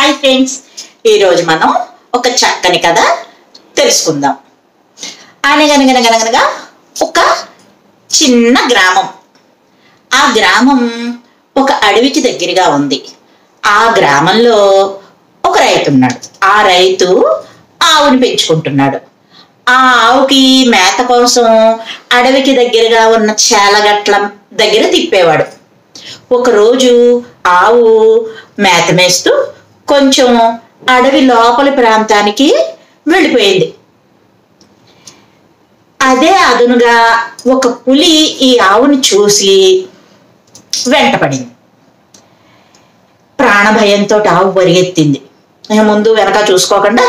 Hi friends, ఈరోజు మనం ఒక చక్కని కథ తెలుసుకుందాం. అనగనగనగనగనగా ఒక చిన్న గ్రామం. ఆ గ్రామం ఒక అడవికి దగ్గరగా ఉంది. ఆ గ్రామంలో ఒక రైతు ఉన్నాడు. ఆ రైతు ఆవుని పెంచుకుంటున్నాడు. ఆ ఆవుకి మేత కోసం అడవికి దగ్గరగా ఉన్న చేలగట్ల దగ్గర తిప్పేవాడు. ఒకరోజు ఆవు మేత మేస్తూ కొంచెం అడవి లోపలి ప్రాంతానికి వెళ్ళిపోయింది. అదే అదునుగా ఒక పులి ఈ ఆవుని చూసి వెంటపడింది. ప్రాణభయంతో ఆవు పరిగెత్తింది. ముందు వెనక చూసుకోకుండా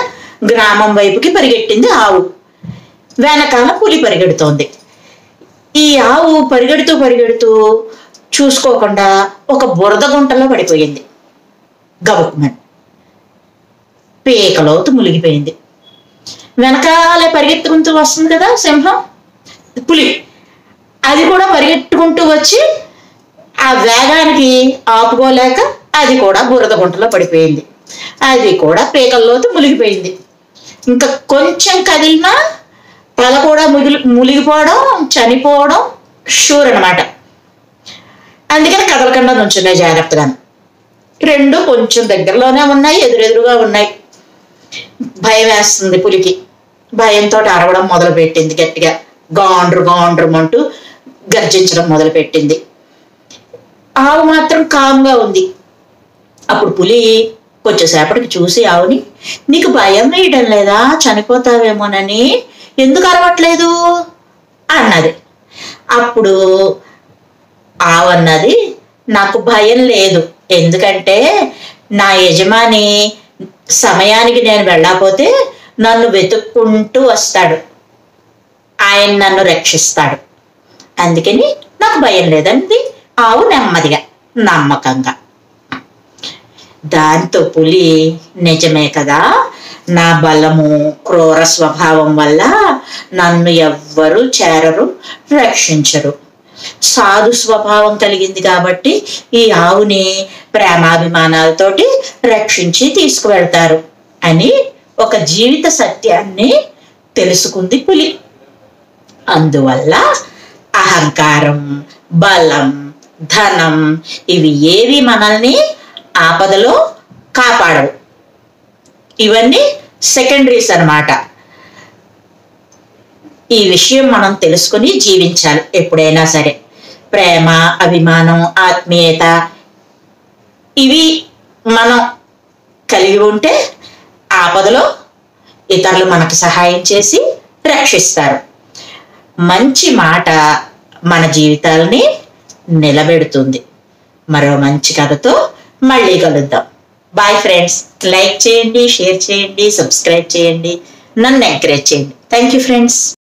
గ్రామం వైపుకి పరిగెట్టింది ఆవు. వెనకాల పులి పరిగెడుతోంది. ఈ ఆవు పరిగెడుతూ పరిగెడుతూ చూసుకోకుండా ఒక బురద గుంటలో పడిపోయింది. గబుక్మని పేకలోతు మునిగిపోయింది. వెనకాలే పరిగెత్తుకుంటూ వస్తుంది కదా సింహం, పులి, అది కూడా పరిగెట్టుకుంటూ వచ్చి ఆ వేగానికి ఆపుకోలేక అది కూడా బురద గుంటలో పడిపోయింది. అది కూడా పేకల్లోతు మునిగిపోయింది. ఇంకా కొంచెం కదిలినా తల కూడా మునిగిపోవడం, చనిపోవడం షూర్ అనమాట. అందుకని కదలకుండా నుంచున్నాయి జాగ్రత్తగా. రెండు కొంచెం దగ్గరలోనే ఉన్నాయి, ఎదురెదురుగా ఉన్నాయి. భయం వేస్తుంది పులికి. భయంతో అరవడం మొదలుపెట్టింది. గట్టిగా గాండ్రు గాండ్రమంటూ గర్జించడం మొదలుపెట్టింది. ఆవు మాత్రం కామ్గా ఉంది. అప్పుడు పులి కొంచెంసేపటికి చూసి ఆవుని, నీకు భయం వేయడం లేదా, చనిపోతావేమోనని ఎందుకు అరవట్లేదు అన్నది. అప్పుడు ఆవు అన్నది, నాకు భయం లేదు, ఎందుకంటే నా యజమాని సమయానికి నేను వెళ్ళకపోతే నన్ను వెతుక్కుంటూ వస్తాడు, ఆయన నన్ను రక్షిస్తాడు, అందుకని నాకు భయం లేదండి ఆవు నెమ్మదిగా నమ్మకంగా. దాంతో పులి, నిజమే కదా, నా బలము క్రూర స్వభావం వల్ల నన్ను ఎవ్వరూ చేరరు, రక్షించరు. సాధు స్వభావం కలిగింది కాబట్టి ఈ ఆవుని ప్రేమాభిమానాలతోటి రక్షించి తీసుకువెళ్తారు అని ఒక జీవిత సత్యాన్ని తెలుసుకుంది పులి. అందువల్ల అహంకారం, బలం, ధనం ఇవి ఏవి మనల్ని ఆపదలో కాపాడవు. ఇవన్నీ సెకండరీస్ అన్నమాట. ఈ విషయం మనం తెలుసుకుని జీవించాలి ఎప్పుడైనా సరే. ప్రేమ, అభిమానం, ఆత్మీయత ఇవి మనం కలిగి ఉంటే ఆపదలో ఇతరులు మనకు సహాయం చేసి రక్షిస్తారు. మంచి మాట మన జీవితాలని నిలబెడుతుంది. మరో మంచి కథతో మళ్ళీ కలుద్దాం. Bye friends. లైక్ చేయండి, షేర్ చేయండి, సబ్స్క్రైబ్ చేయండి, నన్ను ఎంకరేజ్ చేయండి. Thank you friends.